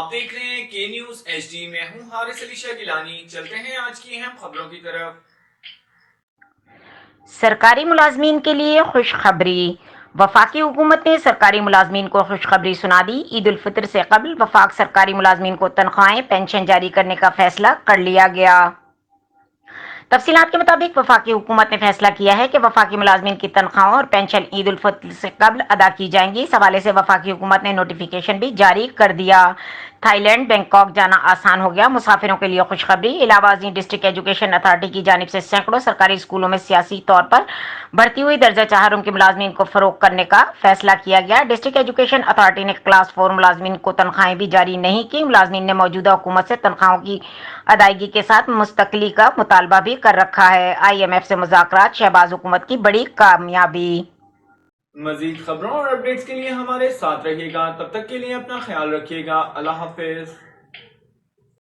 آپ دیکھ رہے ہیں کے نیوز ایچ ڈی، میں ہوں حارث علی شاہ گیلانی۔ چلتے ہیں آج کی اہم خبروں کی طرف۔ سرکاری ملازمین کے لیے خوشخبری۔ وفاقی حکومت نے سرکاری ملازمین کو خوشخبری سنا دی۔ عید الفطر سے قبل وفاق سرکاری ملازمین کو تنخواہیں پینشن جاری کرنے کا فیصلہ کر لیا گیا۔ تفصیلات کے مطابق وفاقی حکومت نے فیصلہ کیا ہے کہ وفاقی ملازمین کی تنخواہوں اور پینشن عید الفطر سے قبل ادا کی جائیں گی۔ اس حوالے سے وفاقی حکومت نے نوٹیفیکیشن بھی جاری کر دیا۔ تھائی لینڈ بینکاک جانا آسان ہو گیا، مسافروں کے لیے خوشخبری۔ علاوہ ازیں ڈسٹرکٹ ایجوکیشن اتھارٹی کی جانب سے سینکڑوں سرکاری اسکولوں میں سیاسی طور پر بڑھتی ہوئی درجہ چہارم کے ملازمین کو فروغ کرنے کا فیصلہ کیا گیا۔ ڈسٹرکٹ ایجوکیشن اتھارٹی نے کلاس 4 ملازمین کو تنخواہیں بھی جاری نہیں کی۔ ملازمین نے موجودہ حکومت سے تنخواہوں کی ادائیگی کے ساتھ مستقلی کا مطالبہ بھی کر رکھا ہے۔ آئی ایم ایف سے مذاکرات، شہباز حکومت کی بڑی کامیابی۔ مزید خبروں اور اپڈیٹس کے لیے ہمارے ساتھ رہیے گا، تب تک کے لیے اپنا خیال رکھیے گا۔ اللہ حافظ۔